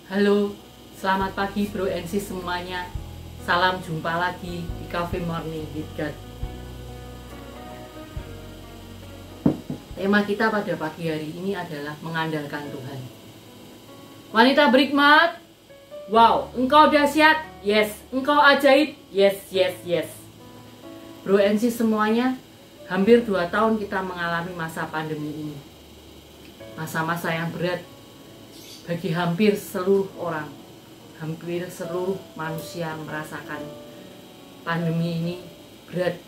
Halo, selamat pagi bro and sis semuanya. Salam jumpa lagi di Cafe Morning with God. Tema kita pada pagi hari ini adalah mengandalkan Tuhan. Wanita berhikmat, wow, engkau dahsyat, yes. Engkau ajaib, yes, yes, yes. Bro and sis semuanya, hampir 2 tahun kita mengalami masa pandemi ini. Masa-masa yang berat bagi hampir seluruh orang, hampir seluruh manusia merasakan pandemi ini berat,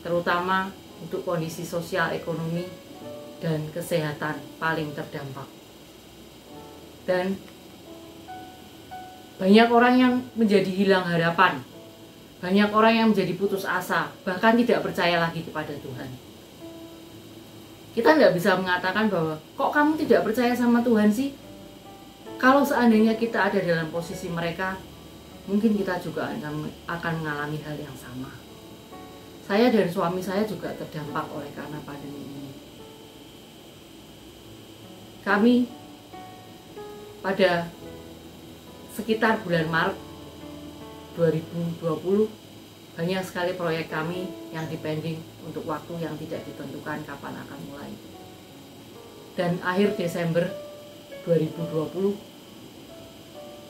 terutama untuk kondisi sosial, ekonomi, dan kesehatan paling terdampak. Dan banyak orang yang menjadi hilang harapan, banyak orang yang menjadi putus asa, bahkan tidak percaya lagi kepada Tuhan. Kita tidak bisa mengatakan bahwa kok kamu tidak percaya sama Tuhan sih? Kalau seandainya kita ada dalam posisi mereka, mungkin kita juga akan mengalami hal yang sama. Saya dan suami saya juga terdampak oleh karena pandemi ini. Kami pada sekitar bulan Maret 2020 banyak sekali proyek kami yang dipending untuk waktu yang tidak ditentukan kapan akan mulai. Dan akhir Desember 2020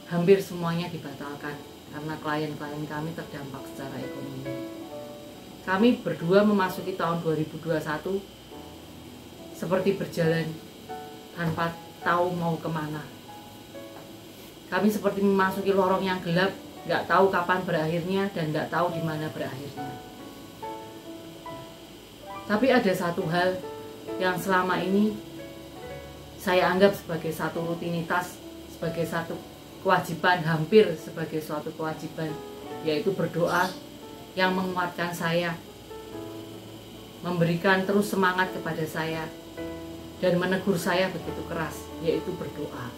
hampir semuanya dibatalkan karena klien-klien kami terdampak secara ekonomi. Kami berdua memasuki tahun 2021 seperti berjalan tanpa tahu mau kemana. Kami seperti memasuki lorong yang gelap, nggak tahu kapan berakhirnya dan nggak tahu di mana berakhirnya. Tapi ada satu hal yang selama ini saya anggap sebagai satu rutinitas, sebagai satu kewajiban, hampir sebagai suatu kewajiban, yaitu berdoa yang menguatkan saya, memberikan terus semangat kepada saya, dan menegur saya begitu keras, yaitu berdoa.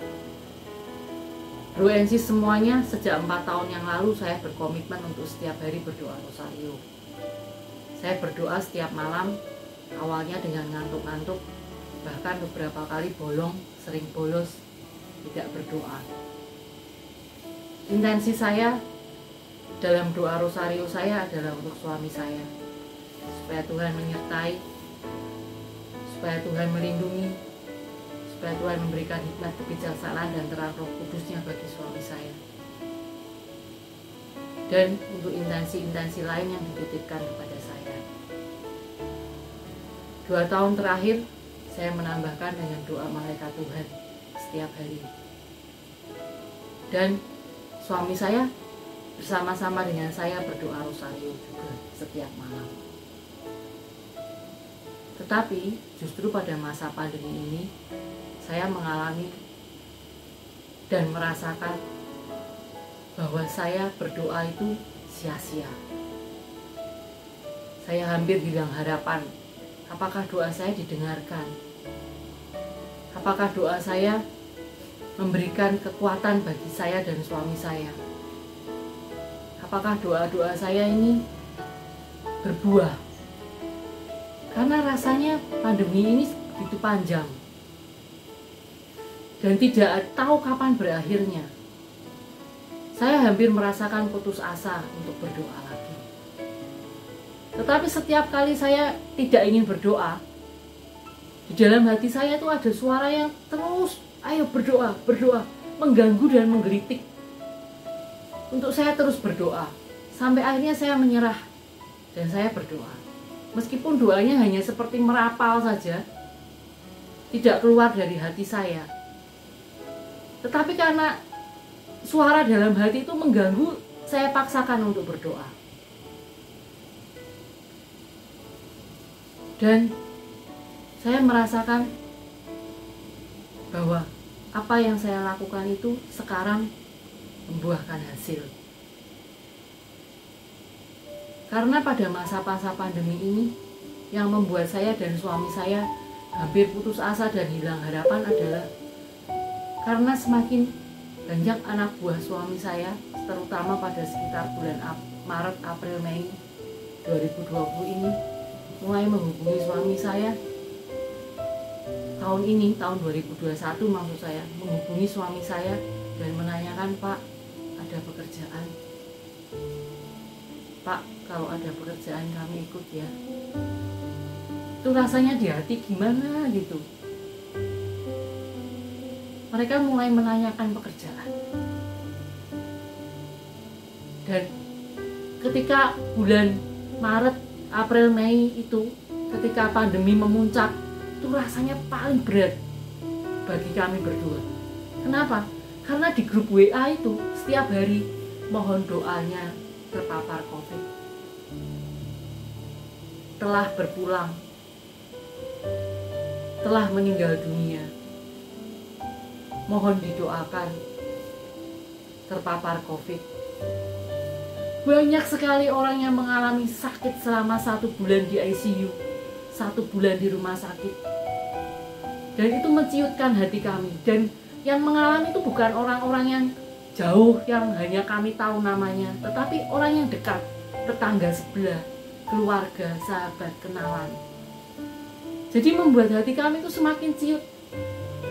Bro and sis semuanya, sejak 4 tahun yang lalu saya berkomitmen untuk setiap hari berdoa rosario. Saya berdoa setiap malam, awalnya dengan ngantuk-ngantuk, bahkan beberapa kali bolong, sering bolos, tidak berdoa. Intensi saya dalam doa rosario saya adalah untuk suami saya, supaya Tuhan menyertai, supaya Tuhan melindungi, supaya Tuhan memberikan hikmat kebijaksanaan dan terang Roh Kudusnya bagi suami saya. Dan untuk intensi-intensi lain yang dititipkan kepada saya. 2 tahun terakhir saya menambahkan dengan doa malaikat Tuhan setiap hari. Dan suami saya bersama-sama dengan saya berdoa rosario juga setiap malam. Tetapi justru pada masa pandemi ini saya mengalami dan merasakan bahwa saya berdoa itu sia-sia. Saya hampir hilang harapan. Apakah doa saya didengarkan? Apakah doa saya memberikan kekuatan bagi saya dan suami saya? Apakah doa-doa saya ini berbuah? Karena rasanya pandemi ini begitu panjang dan tidak tahu kapan berakhirnya. Saya hampir merasakan putus asa untuk berdoa lagi. Tetapi setiap kali saya tidak ingin berdoa, di dalam hati saya itu ada suara yang terus, ayo berdoa, berdoa, mengganggu dan menggelitik untuk saya terus berdoa. Sampai akhirnya saya menyerah dan saya berdoa. Meskipun doanya hanya seperti merapal saja, tidak keluar dari hati saya. Tetapi karena suara dalam hati itu mengganggu, saya paksakan untuk berdoa. Dan saya merasakan bahwa apa yang saya lakukan itu sekarang membuahkan hasil. Karena pada masa-masa pandemi ini yang membuat saya dan suami saya hampir putus asa dan hilang harapan adalah karena semakin banyak anak buah suami saya, terutama pada sekitar bulan Maret, April, Mei 2020 ini, mulai menghubungi suami saya tahun ini, tahun 2021 maksud saya, menghubungi suami saya dan menanyakan, Pak, ada pekerjaan? Pak, kalau ada pekerjaan kami ikut ya. Itu rasanya di hati gimana gitu. Mereka mulai menanyakan pekerjaan. Dan ketika bulan Maret, April, Mei itu, ketika pandemi memuncak, itu rasanya paling berat bagi kami berdua. Kenapa? Karena di grup WA itu setiap hari mohon doanya terpapar COVID, telah berpulang, telah meninggal dunia, mohon didoakan terpapar COVID. Banyak sekali orang yang mengalami sakit selama 1 bulan di ICU, 1 bulan di rumah sakit. Dan itu menciutkan hati kami. Dan yang mengalami itu bukan orang-orang yang jauh, yang hanya kami tahu namanya, tetapi orang yang dekat, tetangga sebelah, keluarga, sahabat, kenalan. Jadi membuat hati kami itu semakin ciut.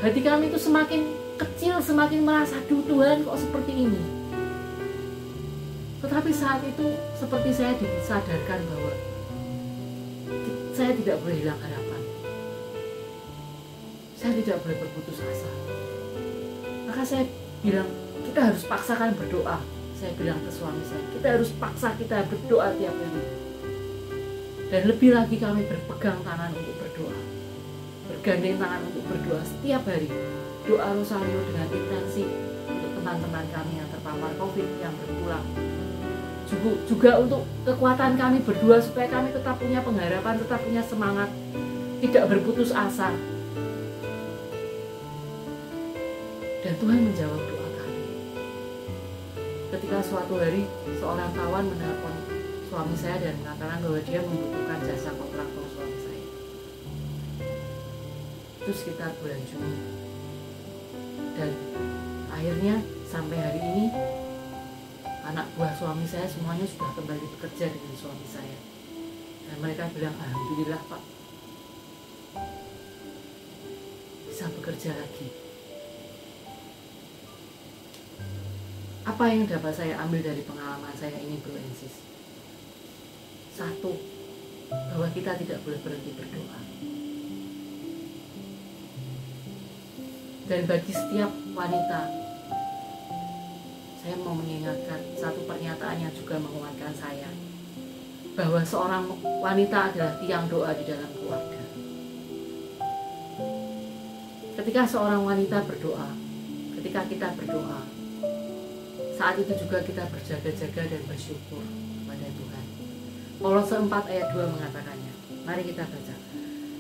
Hati kami itu semakin kecil, semakin merasa, duh Tuhan kok seperti ini. Tetapi saat itu seperti saya disadarkan bahwa saya tidak boleh hilang harapan. Saya tidak boleh berputus asa. Maka saya bilang, kita harus paksakan berdoa. Saya bilang ke suami saya, kita harus paksa kita berdoa tiap hari. Dan lebih lagi kami berpegang tangan untuk berdoa, bergandeng tangan untuk berdoa setiap hari. Doa rosario dengan intensi untuk teman-teman kami yang terpapar COVID yang berpulang. Juga untuk kekuatan kami berdua supaya kami tetap punya pengharapan, tetap punya semangat, tidak berputus asa. Dan Tuhan menjawab doa kami. Ketika suatu hari seorang kawan menelpon suami saya dan mengatakan bahwa dia membutuhkan jasa kontraktor suami saya. Itu sekitar bulan Juni. Dan akhirnya sampai hari ini anak buah suami saya semuanya sudah kembali bekerja dengan suami saya. Dan mereka bilang, alhamdulillah Pak, bisa bekerja lagi. Apa yang dapat saya ambil dari pengalaman saya ini, Bro and Sis? 1, bahwa kita tidak boleh berhenti berdoa. Dan bagi setiap wanita, saya mau mengingatkan satu pernyataan yang juga menguatkan saya, bahwa seorang wanita adalah tiang doa di dalam keluarga. Ketika seorang wanita berdoa, ketika kita berdoa, saat itu juga kita berjaga-jaga dan bersyukur kepada Tuhan. Kolose 4 ayat 2 mengatakannya. Mari kita baca.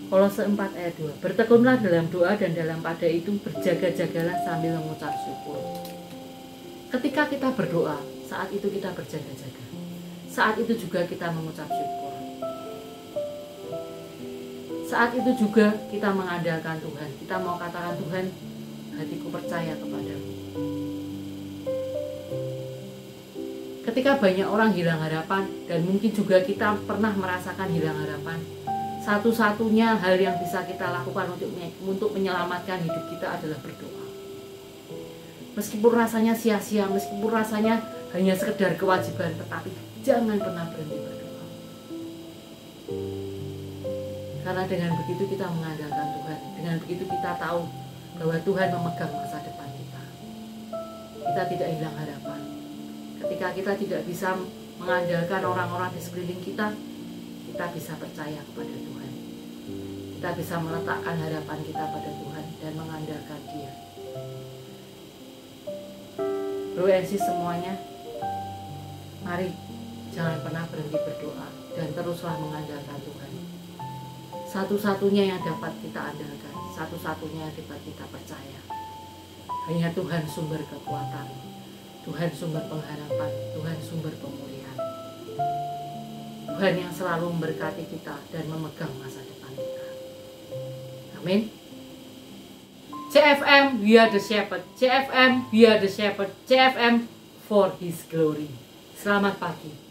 Kolose 4 ayat 2. Bertekunlah dalam doa dan dalam pada itu berjaga-jagalah sambil mengucap syukur. Ketika kita berdoa, saat itu kita berjaga-jaga. Saat itu juga kita mengucap syukur. Saat itu juga kita mengandalkan Tuhan. Kita mau katakan, Tuhan, hatiku percaya kepadamu. Ketika banyak orang hilang harapan, dan mungkin juga kita pernah merasakan hilang harapan, satu-satunya hal yang bisa kita lakukan untuk menyelamatkan hidup kita adalah berdoa. Meskipun rasanya sia-sia, meskipun rasanya hanya sekedar kewajiban, tetapi jangan pernah berhenti berdoa. Karena dengan begitu kita mengandalkan Tuhan, dengan begitu kita tahu bahwa Tuhan memegang masa depan kita. Kita tidak hilang harapan. Ketika kita tidak bisa mengandalkan orang-orang di sekeliling kita, kita bisa percaya kepada Tuhan. Kita bisa meletakkan harapan kita pada Tuhan dan mengandalkan Dia. Bro and Sis semuanya, mari jangan pernah berhenti berdoa dan teruslah mengandalkan Tuhan. Satu-satunya yang dapat kita andalkan, satu-satunya yang dapat kita percaya, hanya Tuhan sumber kekuatan, Tuhan sumber pengharapan, Tuhan sumber pemulihan. Tuhan yang selalu memberkati kita dan memegang masa depan kita. Amin. CFM, we are the shepherd. CFM, we are the shepherd. CFM for His glory. Selamat pagi.